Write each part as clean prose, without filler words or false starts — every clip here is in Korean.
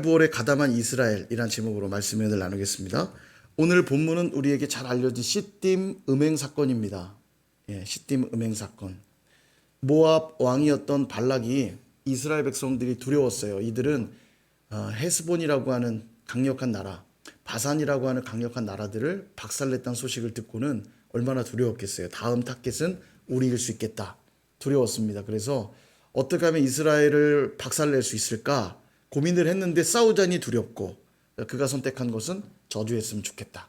부활에 가담한 이스라엘이란 제목으로 말씀을 나누겠습니다. 오늘 본문은 우리에게 잘 알려진 시딤 음행 사건입니다. 시딤 음행 사건. 모압 왕이었던 발락이 이스라엘 백성들이 두려웠어요. 이들은 헤스본이라고 하는 강력한 나라, 바산이라고 하는 강력한 나라들을 박살냈다는 소식을 듣고는 얼마나 두려웠겠어요. 다음 타겟은 우리일 수 있겠다. 두려웠습니다. 그래서 어떻게 하면 이스라엘을 박살낼 수 있을까 고민을 했는데 싸우자니 두렵고, 그가 선택한 것은 저주했으면 좋겠다.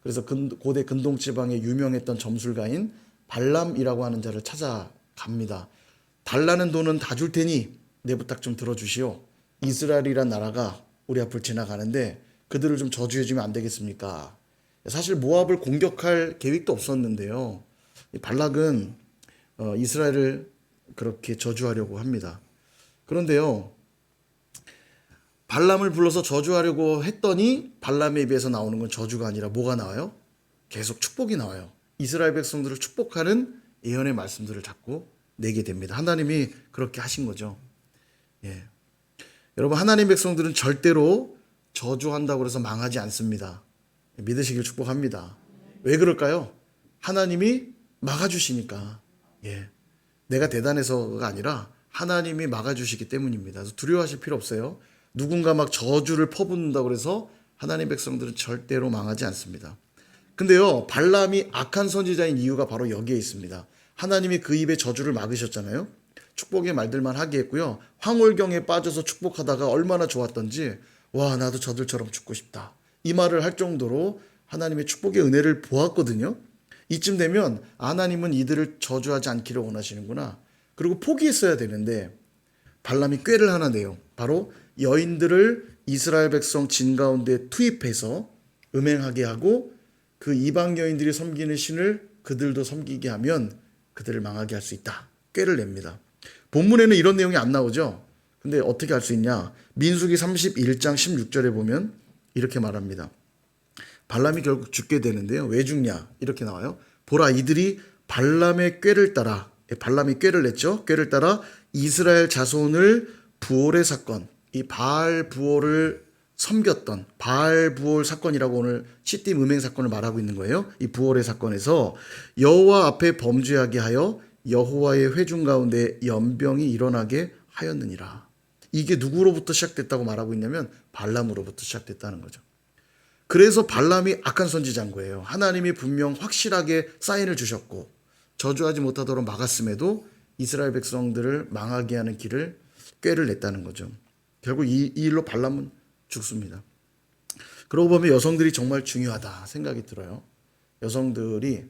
그래서 고대 근동 지방에 유명했던 점술가인 발람이라고 하는 자를 찾아갑니다. 달라는 돈은 다 줄 테니 내 부탁 좀 들어주시오. 이스라엘이란 나라가 우리 앞을 지나가는데 그들을 좀 저주해주면 안 되겠습니까? 사실 모압을 공격할 계획도 없었는데요. 발락은 이스라엘을 그렇게 저주하려고 합니다. 그런데요, 발람을 불러서 저주하려고 했더니 발람의 입에서 나오는 건 저주가 아니라 뭐가 나와요? 계속 축복이 나와요. 이스라엘 백성들을 축복하는 예언의 말씀들을 자꾸 내게 됩니다. 하나님이 그렇게 하신 거죠. 여러분, 하나님 백성들은 절대로 저주한다고 해서 망하지 않습니다. 믿으시길 축복합니다. 왜 그럴까요? 하나님이 막아주시니까. 내가 대단해서가 아니라 하나님이 막아주시기 때문입니다. 그래서 두려워하실 필요 없어요. 누군가 막 저주를 퍼붓는다고 해서 하나님 백성들은 절대로 망하지 않습니다. 근데요, 발람이 악한 선지자인 이유가 바로 여기에 있습니다. 하나님이 그 입에 저주를 막으셨잖아요. 축복의 말들만 하게 했고요. 황홀경에 빠져서 축복하다가 얼마나 좋았던지, 와, 나도 저들처럼 죽고 싶다, 이 말을 할 정도로 하나님의 축복의 은혜를 보았거든요. 이쯤 되면 하나님은 이들을 저주하지 않기를 원하시는구나. 그리고 포기했어야 되는데 발람이 꾀를 하나 내요. 바로 여인들을 이스라엘 백성 진 가운데 투입해서 음행하게 하고 그 이방 여인들이 섬기는 신을 그들도 섬기게 하면 그들을 망하게 할 수 있다. 꾀를 냅니다. 본문에는 이런 내용이 안 나오죠. 근데 어떻게 할 수 있냐? 민수기 31장 16절에 보면 이렇게 말합니다. 발람이 결국 죽게 되는데요. 왜 죽냐? 이렇게 나와요. 보라, 이들이 발람의 꾀를 따라, 발람이 꾀를 냈죠. 꾀를 따라 이스라엘 자손을 부올의 사건, 이 바알 부올을 섬겼던 바알 부올 사건이라고 오늘 시딤 음행 사건을 말하고 있는 거예요. 이 부올의 사건에서 여호와 앞에 범죄하게 하여 여호와의 회중 가운데 연병이 일어나게 하였느니라. 이게 누구로부터 시작됐다고 말하고 있냐면 발람으로부터 시작됐다는 거죠. 그래서 발람이 악한 선지자인 거예요. 하나님이 분명 확실하게 사인을 주셨고 저주하지 못하도록 막았음에도 이스라엘 백성들을 망하게 하는 길을 꾀를 냈다는 거죠. 결국 이 일로 발람은 죽습니다. 그러고 보면 여성들이 정말 중요하다 생각이 들어요. 여성들이,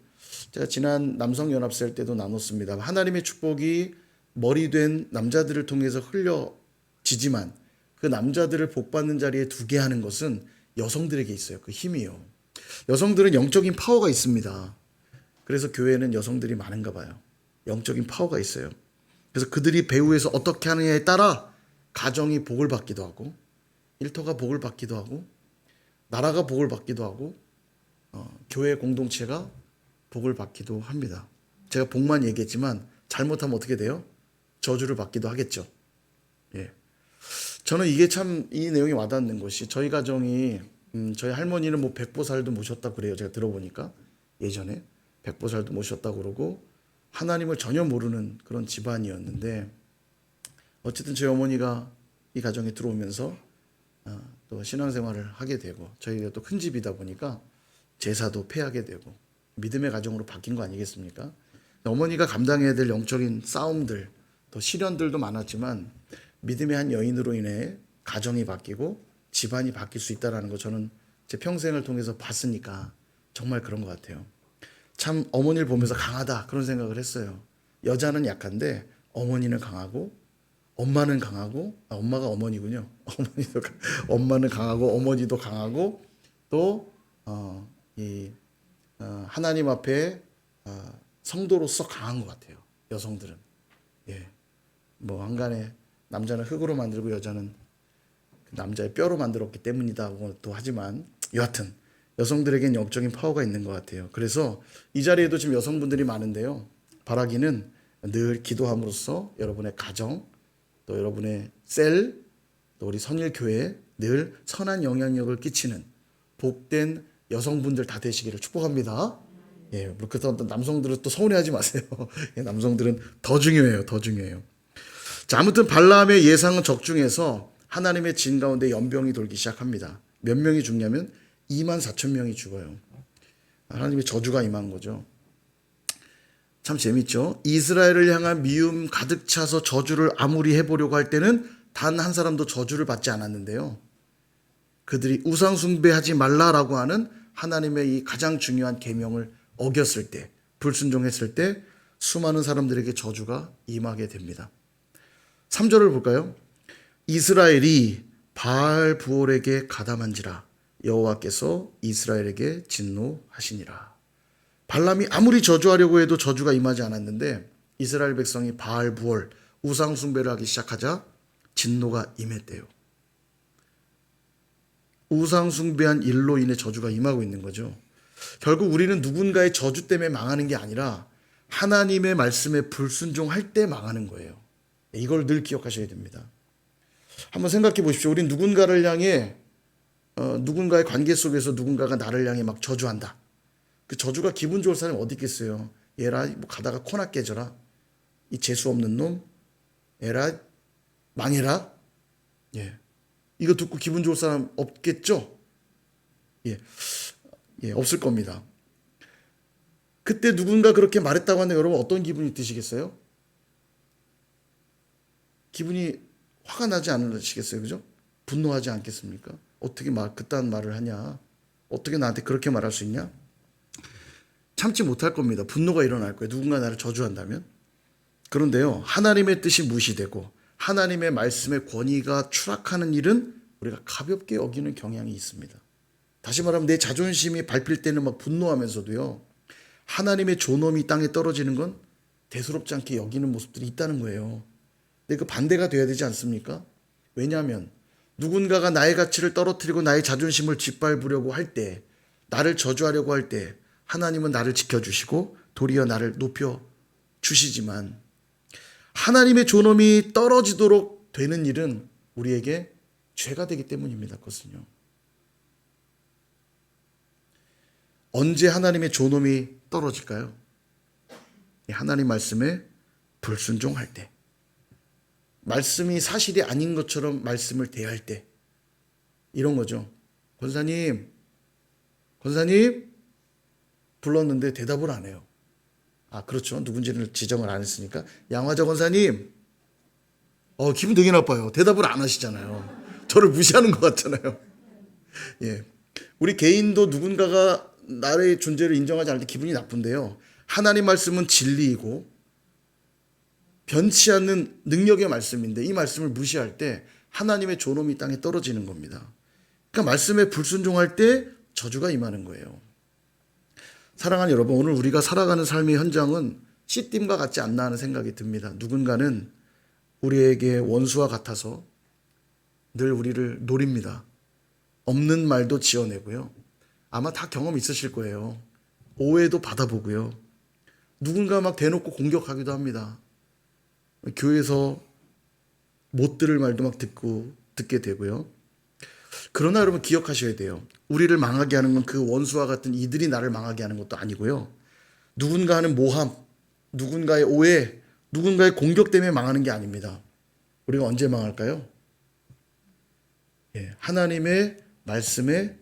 제가 지난 남성연합생 때도 나눴습니다. 하나님의 축복이 머리된 남자들을 통해서 흘려지지만 그 남자들을 복받는 자리에 두게 하는 것은 여성들에게 있어요. 그 힘이요. 여성들은 영적인 파워가 있습니다. 그래서 교회는 여성들이 많은가 봐요. 영적인 파워가 있어요. 그래서 그들이 배후에서 어떻게 하느냐에 따라 가정이 복을 받기도 하고, 일터가 복을 받기도 하고, 나라가 복을 받기도 하고, 교회 공동체가 복을 받기도 합니다. 제가 복만 얘기했지만 잘못하면 어떻게 돼요? 저주를 받기도 하겠죠. 저는 이게 참 이 내용이 와닿는 것이, 저희 가정이 저희 할머니는 뭐 백보살도 모셨다고 그래요. 제가 들어보니까 예전에 백보살도 모셨다고 그러고 하나님을 전혀 모르는 그런 집안이었는데, 어쨌든 저희 어머니가 이 가정에 들어오면서 또 신앙생활을 하게 되고, 저희가 또 큰 집이다 보니까 제사도 폐하게 되고 믿음의 가정으로 바뀐 거 아니겠습니까? 어머니가 감당해야 될 영적인 싸움들, 또 시련들도 많았지만 믿음의 한 여인으로 인해 가정이 바뀌고 집안이 바뀔 수 있다는 거 저는 제 평생을 통해서 봤으니까 정말 그런 것 같아요. 참 어머니를 보면서 강하다 그런 생각을 했어요. 여자는 약한데 어머니는 강하고, 엄마는 강하고, 엄마가 어머니군요. 엄마는 강하고 어머니도 강하고, 또 하나님 앞에 성도로서 강한 것 같아요. 여성들은. 뭐 한간에 남자는 흙으로 만들고 여자는 남자의 뼈로 만들었기 때문이다고 하지만, 여하튼 여성들에겐 영적인 파워가 있는 것 같아요. 그래서 이 자리에도 지금 여성분들이 많은데요. 바라기는 늘 기도함으로써 여러분의 가정, 또 여러분의 셀, 또 우리 선일교회에 늘 선한 영향력을 끼치는 복된 여성분들 다 되시기를 축복합니다. 예, 그래서 남성들은 또 서운해하지 마세요. 예, 남성들은 더 중요해요. 더 중요해요. 자, 아무튼 발람의 예상은 적중해서 하나님의 진 가운데 연병이 돌기 시작합니다. 몇 명이 죽냐면 2만 4천 명이 죽어요. 하나님의 저주가 임한 거죠. 참 재밌죠. 이스라엘을 향한 미움 가득 차서 저주를 아무리 해보려고 할 때는 단 한 사람도 저주를 받지 않았는데요. 그들이 우상 숭배하지 말라라고 하는 하나님의 이 가장 중요한 계명을 어겼을 때, 불순종했을 때 수많은 사람들에게 저주가 임하게 됩니다. 3절을 볼까요? 이스라엘이 바알 부올에게 가담한지라 여호와께서 이스라엘에게 진노하시니라. 발람이 아무리 저주하려고 해도 저주가 임하지 않았는데 이스라엘 백성이 바알 부올 우상 숭배를 하기 시작하자 진노가 임했대요. 우상 숭배한 일로 인해 저주가 임하고 있는 거죠. 결국 우리는 누군가의 저주 때문에 망하는 게 아니라 하나님의 말씀에 불순종할 때 망하는 거예요. 이걸 늘 기억하셔야 됩니다. 한번 생각해 보십시오. 우린 누군가를 향해 누군가의 관계 속에서 누군가가 나를 향해 막 저주한다. 그 저주가 기분 좋을 사람이 어디 있겠어요. 얘라 뭐 가다가 코나 깨져라. 이 재수 없는 놈. 얘라 망해라. 예. 이거 듣고 기분 좋을 사람 없겠죠? 예. 예, 없을 겁니다. 그때 누군가 그렇게 말했다고 하는데 여러분 어떤 기분이 드시겠어요? 기분이 화가 나지 않으시겠어요? 그죠? 분노하지 않겠습니까? 어떻게 그딴 말을 하냐? 어떻게 나한테 그렇게 말할 수 있냐? 참지 못할 겁니다. 분노가 일어날 거예요. 누군가 나를 저주한다면. 그런데요, 하나님의 뜻이 무시되고 하나님의 말씀의 권위가 추락하는 일은 우리가 가볍게 여기는 경향이 있습니다. 다시 말하면 내 자존심이 밟힐 때는 막 분노하면서도요, 하나님의 존엄이 땅에 떨어지는 건 대수롭지 않게 여기는 모습들이 있다는 거예요. 근데 그 반대가 돼야 되지 않습니까? 왜냐하면 누군가가 나의 가치를 떨어뜨리고 나의 자존심을 짓밟으려고 할 때, 나를 저주하려고 할 때 하나님은 나를 지켜주시고 도리어 나를 높여주시지만 하나님의 존엄이 떨어지도록 되는 일은 우리에게 죄가 되기 때문입니다. 그것은요. 언제 하나님의 존엄이 떨어질까요? 하나님 말씀에 불순종할 때, 말씀이 사실이 아닌 것처럼 말씀을 대할 때, 이런 거죠. 권사님 불렀는데 대답을 안 해요. 아, 그렇죠. 누군지를 지정을 안 했으니까. 양화자 권사님, 기분 되게 나빠요. 대답을 안 하시잖아요. 저를 무시하는 것 같잖아요. 예, 우리 개인도 누군가가 나의 존재를 인정하지 않을 때 기분이 나쁜데요. 하나님 말씀은 진리이고 변치 않는 능력의 말씀인데 이 말씀을 무시할 때 하나님의 존엄이 땅에 떨어지는 겁니다. 그러니까 말씀에 불순종할 때 저주가 임하는 거예요. 사랑하는 여러분, 오늘 우리가 살아가는 삶의 현장은 씨띠임과 같지 않나 하는 생각이 듭니다. 누군가는 우리에게 원수와 같아서 늘 우리를 노립니다. 없는 말도 지어내고요. 아마 다 경험 있으실 거예요. 오해도 받아보고요. 누군가 막 대놓고 공격하기도 합니다. 교회에서 못 들을 말도 막 듣게 되고요. 그러나 여러분 기억하셔야 돼요. 우리를 망하게 하는 건 그 원수와 같은 이들이 나를 망하게 하는 것도 아니고요. 누군가 하는 모함, 누군가의 오해, 누군가의 공격 때문에 망하는 게 아닙니다. 우리가 언제 망할까요? 예, 하나님의 말씀에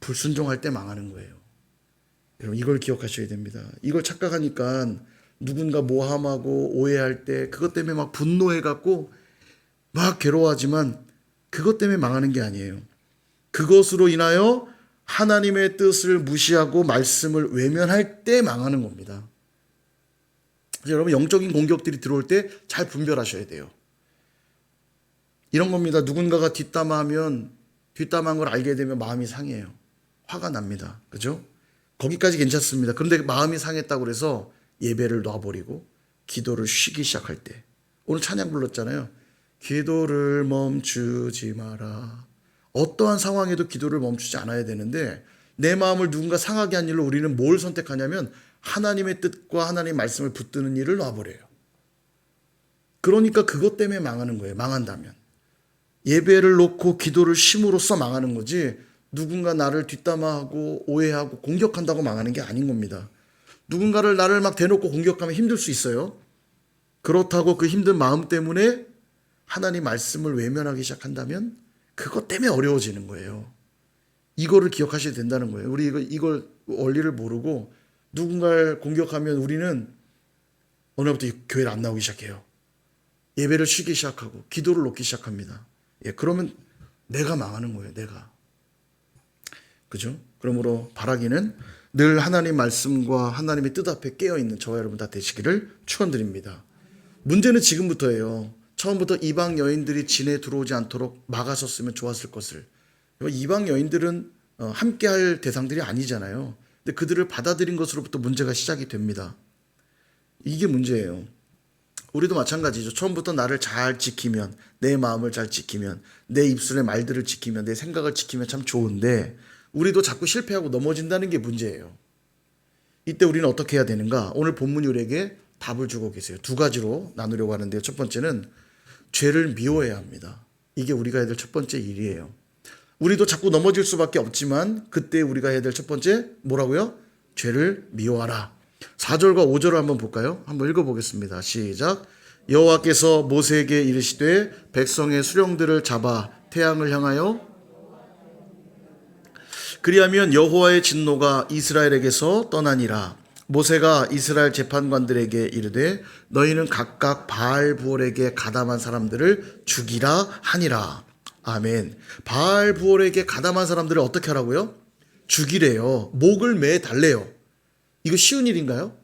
불순종할 때 망하는 거예요. 여러분 이걸 기억하셔야 됩니다. 이걸 착각하니까 누군가 모함하고 오해할 때 그것 때문에 막 분노해갖고 막 괴로워하지만 그것 때문에 망하는 게 아니에요. 그것으로 인하여 하나님의 뜻을 무시하고 말씀을 외면할 때 망하는 겁니다. 그래서 여러분 영적인 공격들이 들어올 때 잘 분별하셔야 돼요. 이런 겁니다. 누군가가 뒷담화한 걸 알게 되면 마음이 상해요. 화가 납니다. 그죠? 거기까지 괜찮습니다. 그런데 마음이 상했다고 해서 예배를 놔버리고 기도를 쉬기 시작할 때, 오늘 찬양 불렀잖아요. 기도를 멈추지 마라. 어떠한 상황에도 기도를 멈추지 않아야 되는데 내 마음을 누군가 상하게 한 일로 우리는 뭘 선택하냐면 하나님의 뜻과 하나님의 말씀을 붙드는 일을 놔버려요. 그러니까 그것 때문에 망하는 거예요. 망한다면. 예배를 놓고 기도를 쉼으로써 망하는 거지, 누군가 나를 뒷담화하고 오해하고 공격한다고 망하는 게 아닌 겁니다. 누군가를 나를 막 대놓고 공격하면 힘들 수 있어요. 그렇다고 그 힘든 마음 때문에 하나님 말씀을 외면하기 시작한다면 그것 때문에 어려워지는 거예요. 이거를 기억하셔야 된다는 거예요. 우리 이걸 원리를 모르고 누군가를 공격하면 우리는 어느 날부터 교회를 안 나오기 시작해요. 예배를 쉬기 시작하고 기도를 놓기 시작합니다. 그러면 내가 망하는 거예요. 내가. 그죠? 그러므로 바라기는 늘 하나님 말씀과 하나님의 뜻 앞에 깨어있는 저와 여러분 다 되시기를 축원드립니다. 문제는 지금부터예요. 처음부터 이방 여인들이 진에 들어오지 않도록 막아섰으면 좋았을 것을. 이방 여인들은 함께할 대상들이 아니잖아요. 근데 그들을 받아들인 것으로부터 문제가 시작이 됩니다. 이게 문제예요. 우리도 마찬가지죠. 처음부터 나를 잘 지키면, 내 마음을 잘 지키면, 내 입술의 말들을 지키면, 내 생각을 지키면 참 좋은데 우리도 자꾸 실패하고 넘어진다는 게 문제예요. 이때 우리는 어떻게 해야 되는가? 오늘 본문이 우리에게 답을 주고 계세요. 두 가지로 나누려고 하는데요. 첫 번째는 죄를 미워해야 합니다. 이게 우리가 해야 될 첫 번째 일이에요. 우리도 자꾸 넘어질 수밖에 없지만 그때 우리가 해야 될 첫 번째 뭐라고요? 죄를 미워하라. 4절과 5절을 한번 볼까요? 한번 읽어보겠습니다. 시작. 여호와께서 모세에게 이르시되 백성의 수령들을 잡아 태양을 향하여 그리하면 여호와의 진노가 이스라엘에게서 떠나니라. 모세가 이스라엘 재판관들에게 이르되 너희는 각각 바알 부올에게 가담한 사람들을 죽이라 하니라. 아멘. 바알 부올에게 가담한 사람들을 어떻게 하라고요? 죽이래요. 목을 매 달래요. 이거 쉬운 일인가요?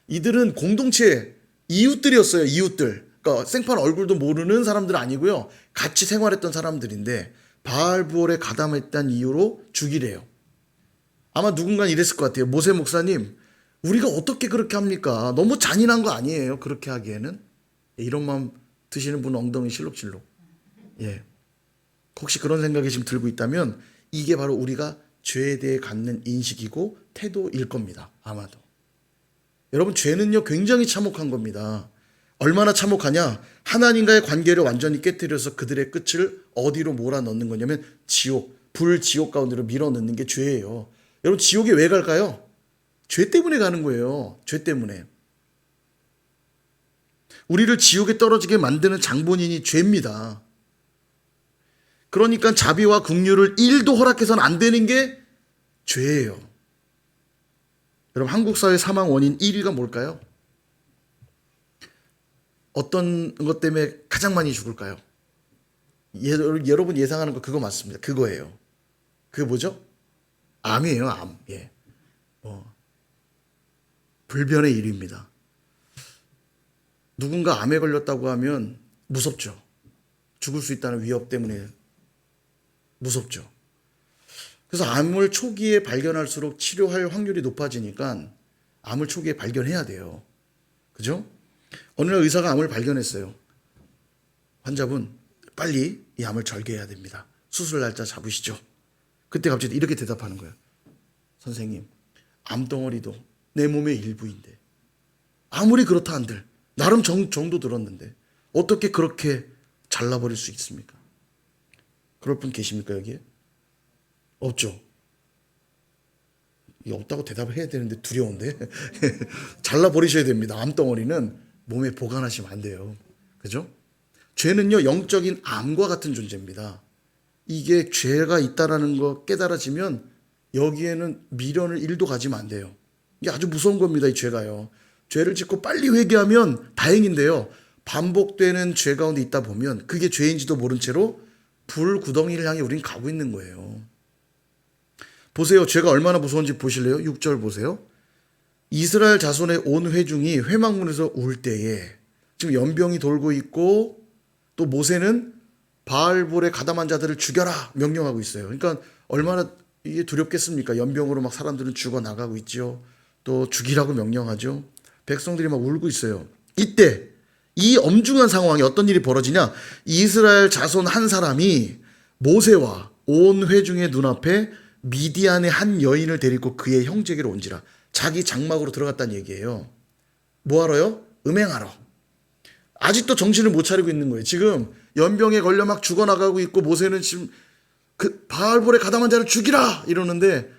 이들은 공동체 이웃들이었어요. 이웃들. 그러니까 생판 얼굴도 모르는 사람들 아니고요. 같이 생활했던 사람들인데 바알 부올에 가담했다는 이유로 죽이래요. 아마 누군가는 이랬을 것 같아요. 모세 목사님, 우리가 어떻게 그렇게 합니까? 너무 잔인한 거 아니에요? 그렇게 하기에는. 이런 마음 드시는 분은 엉덩이 실룩실룩. 혹시 그런 생각이 지금 들고 있다면 이게 바로 우리가 죄에 대해 갖는 인식이고 태도일 겁니다. 아마도. 여러분, 죄는요 굉장히 참혹한 겁니다. 얼마나 참혹하냐? 하나님과의 관계를 완전히 깨뜨려서 그들의 끝을 어디로 몰아넣는 거냐면 지옥, 불지옥 가운데로 밀어넣는 게 죄예요. 여러분, 지옥에 왜 갈까요? 죄 때문에 가는 거예요. 죄 때문에. 우리를 지옥에 떨어지게 만드는 장본인이 죄입니다. 그러니까 자비와 긍휼을 1도 허락해서는 안 되는 게 죄예요. 여러분, 한국 사회 사망 원인 1위가 뭘까요? 어떤 것 때문에 가장 많이 죽을까요? 여러분 예상하는 거 그거 맞습니다. 그거예요. 그게 뭐죠? 암이에요, 암. 불변의 일입니다. 누군가 암에 걸렸다고 하면 무섭죠. 죽을 수 있다는 위협 때문에 무섭죠. 그래서 암을 초기에 발견할수록 치료할 확률이 높아지니까 암을 초기에 발견해야 돼요. 그죠? 어느 날 의사가 암을 발견했어요. 환자분, 빨리 이 암을 절개해야 됩니다. 수술 날짜 잡으시죠. 그때 갑자기 이렇게 대답하는 거예요. 선생님, 암덩어리도 내 몸의 일부인데 아무리 그렇다 한들 나름 정도 들었는데 어떻게 그렇게 잘라버릴 수 있습니까? 그럴 분 계십니까 여기에? 없죠. 이게 없다고 대답을 해야 되는데 두려운데 잘라버리셔야 됩니다. 암덩어리는 몸에 보관하시면 안 돼요. 그죠? 죄는요 영적인 암과 같은 존재입니다. 이게 죄가 있다라는 거 깨달아지면 여기에는 미련을 1도 가지면 안 돼요. 이게 아주 무서운 겁니다. 이 죄가요. 죄를 짓고 빨리 회개하면 다행인데요. 반복되는 죄 가운데 있다 보면 그게 죄인지도 모른 채로 불구덩이를 향해 우린 가고 있는 거예요. 보세요. 죄가 얼마나 무서운지 보실래요? 6절 보세요. 이스라엘 자손의 온 회중이 회막문에서 울 때에 지금 연병이 돌고 있고 또 모세는 바알볼에 가담한 자들을 죽여라 명령하고 있어요. 그러니까 얼마나 이게 두렵겠습니까? 연병으로 막 사람들은 죽어나가고 있죠. 또 죽이라고 명령하죠. 백성들이 막 울고 있어요. 이때 이 엄중한 상황에 어떤 일이 벌어지냐? 이스라엘 자손 한 사람이 모세와 온 회중의 눈앞에 미디안의 한 여인을 데리고 그의 형제에게로 온지라. 자기 장막으로 들어갔다는 얘기예요. 뭐 하러요? 음행하러. 아직도 정신을 못 차리고 있는 거예요. 지금 연병에 걸려 막 죽어나가고 있고 모세는 지금 그 바알볼에 가담한 자를 죽이라 이러는데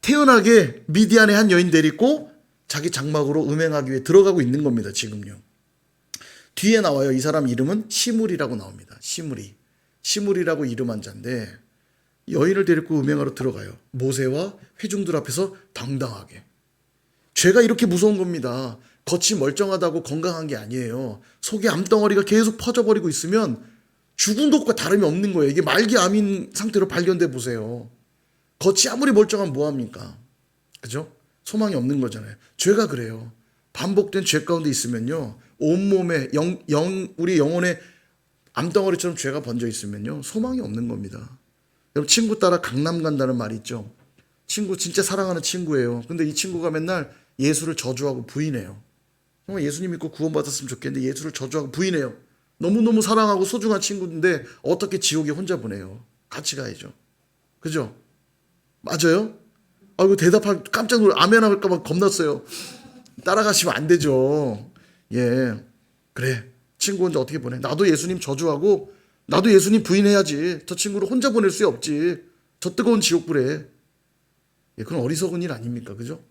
태연하게 미디안의 한 여인 데리고 자기 장막으로 음행하기 위해 들어가고 있는 겁니다. 지금요. 뒤에 나와요. 이 사람 이름은 시므리라고 나옵니다. 시므리라고 이름한 자인데 여인을 데리고 음행하러 들어가요. 모세와 회중들 앞에서 당당하게. 죄가 이렇게 무서운 겁니다. 겉이 멀쩡하다고 건강한 게 아니에요. 속에 암덩어리가 계속 퍼져버리고 있으면 죽은 것과 다름이 없는 거예요. 이게 말기 암인 상태로 발견돼 보세요. 겉이 아무리 멀쩡하면 뭐합니까? 그죠? 소망이 없는 거잖아요. 죄가 그래요. 반복된 죄 가운데 있으면요. 온몸에 우리 영혼에 암덩어리처럼 죄가 번져 있으면요. 소망이 없는 겁니다. 여러분 친구 따라 강남 간다는 말이 있죠. 친구 진짜 사랑하는 친구예요. 근데 이 친구가 맨날 예수를 저주하고 부인해요. 정말 예수님 믿고 구원받았으면 좋겠는데 예수를 저주하고 부인해요. 너무너무 사랑하고 소중한 친구인데 어떻게 지옥에 혼자 보내요? 같이 가야죠. 그죠? 맞아요? 아이고 대답할 깜짝 놀라 아멘 할까 봐 겁났어요. 따라가시면 안 되죠. 예. 그래. 친구 혼자 어떻게 보내? 나도 예수님 저주하고 나도 예수님 부인해야지. 저 친구를 혼자 보낼 수 없지. 저 뜨거운 지옥불에. 예, 그건 어리석은 일 아닙니까? 그죠?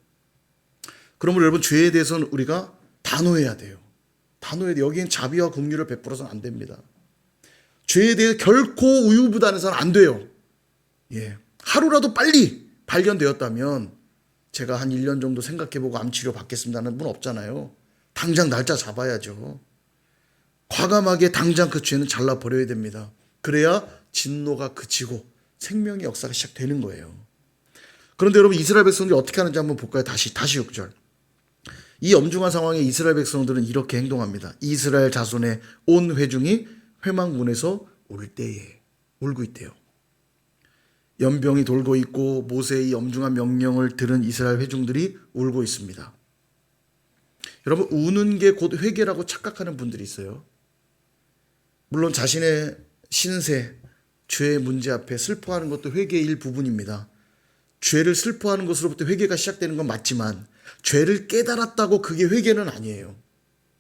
그러면 여러분 죄에 대해서는 우리가 단호해야 돼요. 단호해야 돼요. 여기엔 자비와 긍휼을 베풀어서는 안 됩니다. 죄에 대해 결코 우유부단해서는 안 돼요. 예. 하루라도 빨리 발견되었다면 제가 한 1년 정도 생각해보고 암치료 받겠습니다는 분 없잖아요. 당장 날짜 잡아야죠. 과감하게 당장 그 죄는 잘라버려야 됩니다. 그래야 진노가 그치고 생명의 역사가 시작되는 거예요. 그런데 여러분 이스라엘 백성들이 어떻게 하는지 한번 볼까요? 다시 6절. 이 엄중한 상황에 이스라엘 백성들은 이렇게 행동합니다. 이스라엘 자손의 온 회중이 회막문에서 울 때에 울고 있대요. 연병이 돌고 있고 모세의 엄중한 명령을 들은 이스라엘 회중들이 울고 있습니다. 여러분 우는 게 곧 회개라고 착각하는 분들이 있어요. 물론 자신의 신세, 죄의 문제 앞에 슬퍼하는 것도 회개의 일부분입니다. 죄를 슬퍼하는 것으로부터 회개가 시작되는 건 맞지만 죄를 깨달았다고 그게 회개는 아니에요.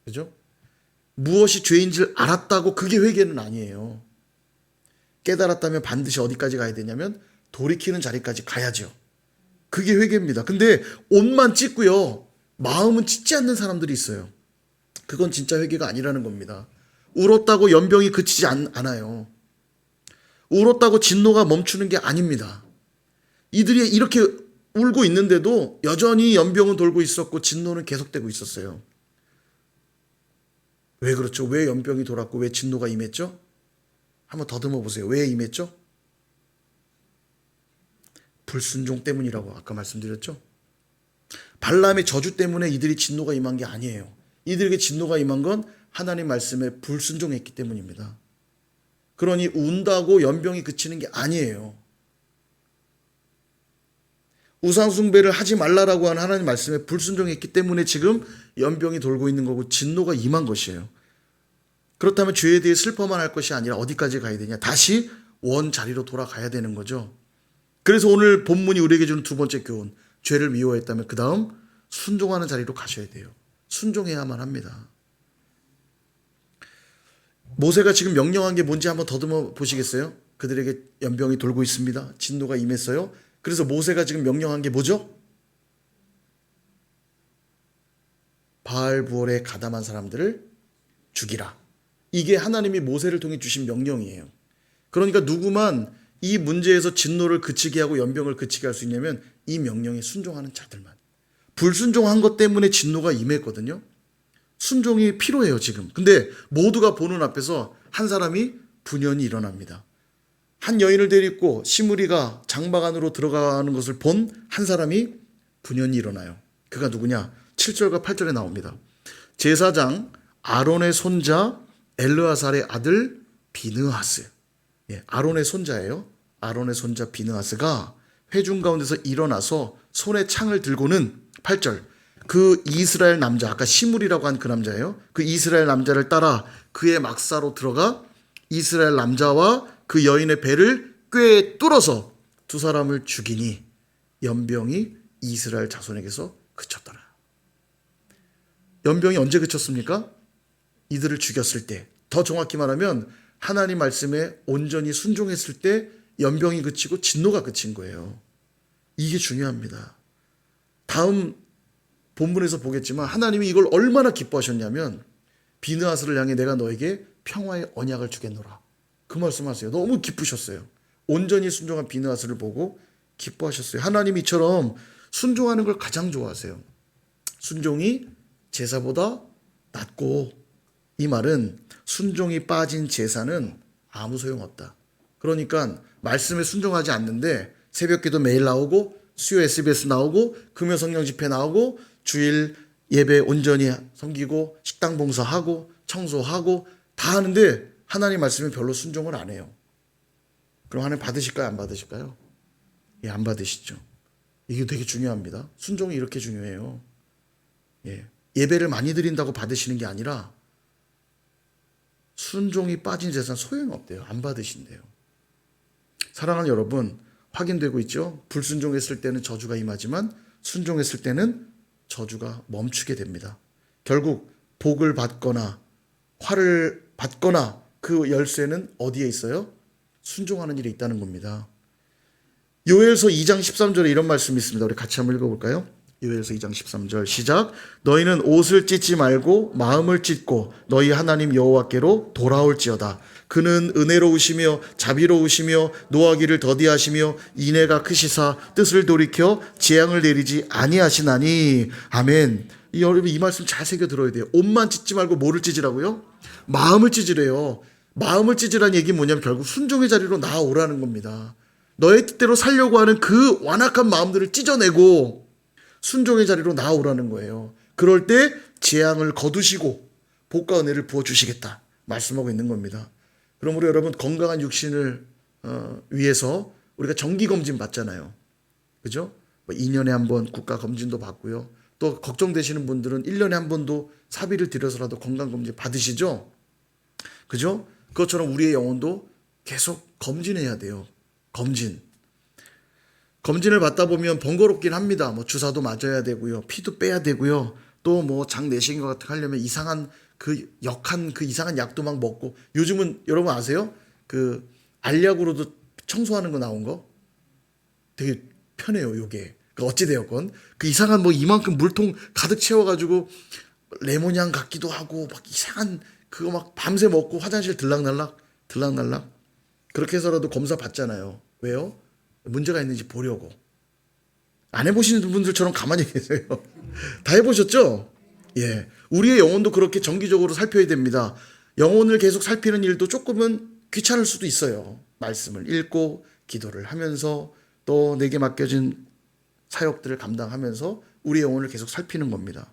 그죠? 무엇이 죄인지를 알았다고 그게 회개는 아니에요. 깨달았다면 반드시 어디까지 가야 되냐면 돌이키는 자리까지 가야죠. 그게 회개입니다. 근데 옷만 찢고요. 마음은 찢지 않는 사람들이 있어요. 그건 진짜 회개가 아니라는 겁니다. 울었다고 연병이 그치지 않아요. 울었다고 진노가 멈추는 게 아닙니다. 이들이 이렇게 울고 있는데도 여전히 연병은 돌고 있었고 진노는 계속되고 있었어요. 왜 그렇죠? 왜 연병이 돌았고 왜 진노가 임했죠? 한번 더듬어 보세요. 왜 임했죠? 불순종 때문이라고 아까 말씀드렸죠? 발람의 저주 때문에 이들이 진노가 임한 게 아니에요. 이들에게 진노가 임한 건 하나님 말씀에 불순종했기 때문입니다. 그러니 운다고 연병이 그치는 게 아니에요. 우상숭배를 하지 말라라고 하는 하나님 말씀에 불순종했기 때문에 지금 연병이 돌고 있는 거고 진노가 임한 것이에요. 그렇다면 죄에 대해 슬퍼만 할 것이 아니라 어디까지 가야 되냐? 다시 원자리로 돌아가야 되는 거죠. 그래서 오늘 본문이 우리에게 주는 두 번째 교훈, 죄를 미워했다면 그 다음 순종하는 자리로 가셔야 돼요. 순종해야만 합니다. 모세가 지금 명령한 게 뭔지 한번 더듬어 보시겠어요? 그들에게 연병이 돌고 있습니다. 진노가 임했어요. 그래서 모세가 지금 명령한 게 뭐죠? 바알부올에 가담한 사람들을 죽이라. 이게 하나님이 모세를 통해 주신 명령이에요. 그러니까 누구만 이 문제에서 진노를 그치게 하고 연병을 그치게 할 수 있냐면 이 명령에 순종하는 자들만. 불순종한 것 때문에 진노가 임했거든요. 순종이 필요해요 지금. 근데 모두가 보는 앞에서 한 사람이 분연히 일어납니다. 한 여인을 데리고 시므리가 장막 안으로 들어가는 것을 본 한 사람이 분연히 일어나요. 그가 누구냐? 7절과 8절에 나옵니다. 제사장 아론의 손자 엘르아살의 아들 비느하스. 예, 아론의 손자예요. 아론의 손자 비느하스가 회중 가운데서 일어나서 손에 창을 들고는 8절 그 이스라엘 남자, 아까 시므리라고 한 그 남자예요. 그 이스라엘 남자를 따라 그의 막사로 들어가 이스라엘 남자와 그 여인의 배를 꽤 뚫어서 두 사람을 죽이니 연병이 이스라엘 자손에게서 그쳤더라. 연병이 언제 그쳤습니까? 이들을 죽였을 때. 더 정확히 말하면 하나님 말씀에 온전히 순종했을 때 연병이 그치고 진노가 그친 거예요. 이게 중요합니다. 다음 본문에서 보겠지만 하나님이 이걸 얼마나 기뻐하셨냐면 비느하스를 향해 내가 너에게 평화의 언약을 주겠노라. 그 말씀하세요. 너무 기쁘셨어요. 온전히 순종한 비느하스를 보고 기뻐하셨어요. 하나님이 이처럼 순종하는 걸 가장 좋아하세요. 순종이 제사보다 낫고, 이 말은 순종이 빠진 제사는 아무 소용없다. 그러니까 말씀에 순종하지 않는데 새벽기도 매일 나오고 수요 SBS 나오고 금요 성령 집회 나오고 주일 예배 온전히 섬기고 식당 봉사하고 청소하고 다 하는데 하나님 말씀에 별로 순종을 안 해요. 그럼 하나님 받으실까요? 안 받으실까요? 예, 안 받으시죠. 이게 되게 중요합니다. 순종이 이렇게 중요해요. 예, 예배를 많이 드린다고 받으시는 게 아니라 순종이 빠진 제사는 소용없대요. 안 받으신대요. 사랑하는 여러분, 확인되고 있죠? 불순종했을 때는 저주가 임하지만 순종했을 때는 저주가 멈추게 됩니다. 결국 복을 받거나 화를 받거나 그 열쇠는 어디에 있어요? 순종하는 일에 있다는 겁니다. 요엘서 2장 13절에 이런 말씀이 있습니다. 우리 같이 한번 읽어볼까요? 요엘서 2장 13절 시작. 너희는 옷을 찢지 말고 마음을 찢고 너희 하나님 여호와께로 돌아올지어다. 그는 은혜로우시며 자비로우시며 노하기를 더디하시며 인애가 크시사 뜻을 돌이켜 재앙을 내리지 아니하시나니. 아멘. 여러분 이 말씀 잘 새겨 들어야 돼요. 옷만 찢지 말고 뭐를 찢으라고요? 마음을 찢으래요. 마음을 찢으라는 얘기는 뭐냐면 결국 순종의 자리로 나아오라는 겁니다. 너의 뜻대로 살려고 하는 그 완악한 마음들을 찢어내고 순종의 자리로 나아오라는 거예요. 그럴 때 재앙을 거두시고 복과 은혜를 부어주시겠다 말씀하고 있는 겁니다. 그러므로 여러분 건강한 육신을 위해서 우리가 정기검진 받잖아요. 그죠? 2년에 한 번 국가검진도 받고요. 또 걱정되시는 분들은 1년에 한 번도 사비를 들여서라도 건강검진 받으시죠? 그죠? 그것처럼 우리의 영혼도 계속 검진해야 돼요. 검진을 받다 보면 번거롭긴 합니다. 뭐 주사도 맞아야 되고요. 피도 빼야 되고요. 또 뭐 장 내시경 같은 거 하려면 이상한 그 역한 그 이상한 약도 막 먹고, 요즘은 여러분 아세요? 그 알약으로도 청소하는 거 나온 거 되게 편해요. 요게. 어찌되었건 그 이상한 뭐 이만큼 물통 가득 채워가지고 레몬향 같기도 하고 막 이상한 그거 막 밤새 먹고 화장실 들락날락 그렇게 해서라도 검사 받잖아요. 왜요? 문제가 있는지 보려고. 안 해보시는 분들처럼 가만히 계세요. 다 해보셨죠? 예. 우리의 영혼도 그렇게 정기적으로 살펴야 됩니다. 영혼을 계속 살피는 일도 조금은 귀찮을 수도 있어요. 말씀을 읽고 기도를 하면서 또 내게 맡겨진 사역들을 감당하면서 우리의 영혼을 계속 살피는 겁니다.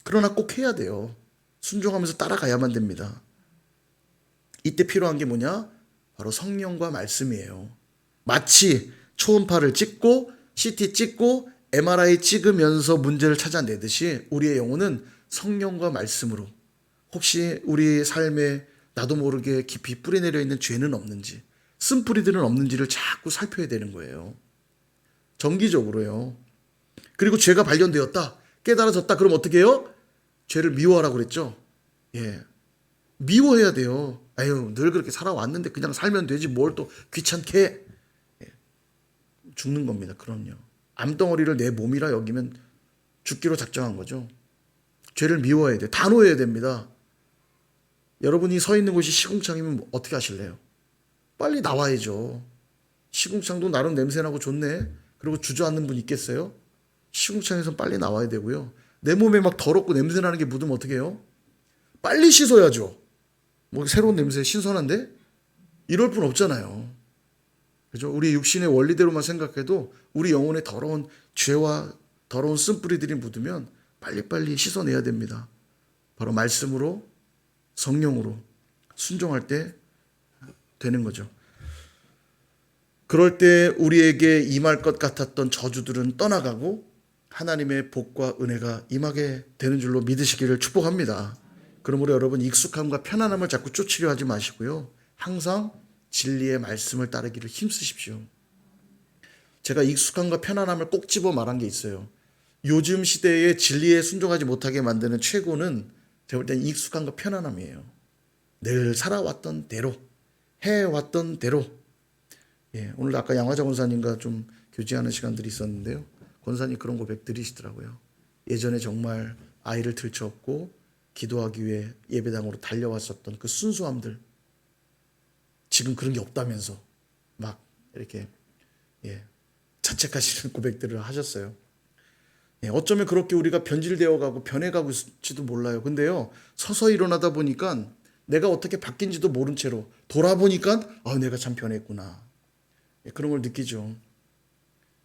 그러나 꼭 해야 돼요. 순종하면서 따라가야만 됩니다. 이때 필요한 게 뭐냐? 바로 성령과 말씀이에요. 마치 초음파를 찍고 CT 찍고 MRI 찍으면서 문제를 찾아내듯이 우리의 영혼은 성령과 말씀으로 혹시 우리 삶에 나도 모르게 깊이 뿌리내려 있는 죄는 없는지, 쓴뿌리들은 없는지를 자꾸 살펴야 되는 거예요. 정기적으로요. 그리고 죄가 발견되었다, 깨달아졌다, 그럼 어떻게 해요? 죄를 미워하라고 그랬죠? 예. 미워해야 돼요. 아유, 늘 그렇게 살아왔는데 그냥 살면 되지 뭘 또 귀찮게 해. 예. 죽는 겁니다. 그럼요. 암덩어리를 내 몸이라 여기면 죽기로 작정한 거죠. 죄를 미워해야 돼요. 단호해야 됩니다. 여러분이 서 있는 곳이 시궁창이면 어떻게 하실래요? 빨리 나와야죠. 시궁창도 나름 냄새나고 좋네. 그리고 주저앉는 분 있겠어요? 시궁창에서 빨리 나와야 되고요. 내 몸에 막 더럽고 냄새나는 게 묻으면 어떻게 해요? 빨리 씻어야죠. 뭐 새로운 냄새 신선한데? 이럴 분 없잖아요. 그죠? 우리 육신의 원리대로만 생각해도 우리 영혼에 더러운 죄와 더러운 쓴뿌리들이 묻으면 빨리빨리 씻어내야 됩니다. 바로 말씀으로, 성령으로 순종할 때 되는 거죠. 그럴 때 우리에게 임할 것 같았던 저주들은 떠나가고 하나님의 복과 은혜가 임하게 되는 줄로 믿으시기를 축복합니다. 그러므로 여러분 익숙함과 편안함을 자꾸 쫓으려 하지 마시고요. 항상 진리의 말씀을 따르기를 힘쓰십시오. 제가 익숙함과 편안함을 꼭 집어 말한 게 있어요. 요즘 시대에 진리에 순종하지 못하게 만드는 최고는 제가 볼 땐 익숙함과 편안함이에요. 늘 살아왔던 대로 해왔던 대로, 오늘 아까 양화자 권사님과 좀 교제하는 시간들이 있었는데요. 권사님 그런 고백 드리시더라고요. 예전에 정말 아이를 들쳐업고 기도하기 위해 예배당으로 달려왔었던 그 순수함들, 지금 그런 게 없다면서 막 이렇게 자책하시는 고백들을 하셨어요. 어쩌면 그렇게 우리가 변질되어 가고 변해가고 있을지도 몰라요. 근데요, 서서히 일어나다 보니까 내가 어떻게 바뀐지도 모른 채로 돌아보니까 내가 참 변했구나. 그런 걸 느끼죠.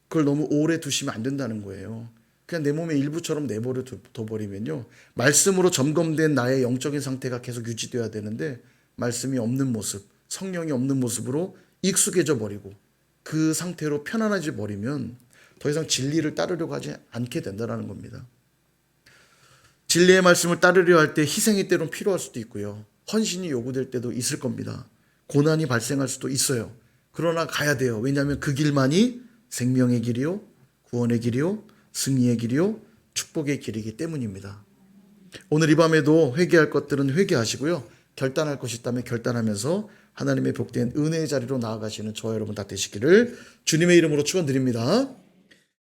그걸 너무 오래 두시면 안 된다는 거예요. 그냥 내 몸의 일부처럼 내버려 둬버리면요, 말씀으로 점검된 나의 영적인 상태가 계속 유지돼야 되는데 말씀이 없는 모습, 성령이 없는 모습으로 익숙해져 버리고 그 상태로 편안해져 버리면 더 이상 진리를 따르려고 하지 않게 된다는 겁니다. 진리의 말씀을 따르려 할 때 희생이 때론 필요할 수도 있고요, 헌신이 요구될 때도 있을 겁니다. 고난이 발생할 수도 있어요. 그러나 가야 돼요. 왜냐하면 그 길만이 생명의 길이요, 구원의 길이요, 승리의 길이요, 축복의 길이기 때문입니다. 오늘 이 밤에도 회개할 것들은 회개하시고요, 결단할 것이 있다면 결단하면서 하나님의 복된 은혜의 자리로 나아가시는 저와 여러분 다 되시기를 주님의 이름으로 축원드립니다.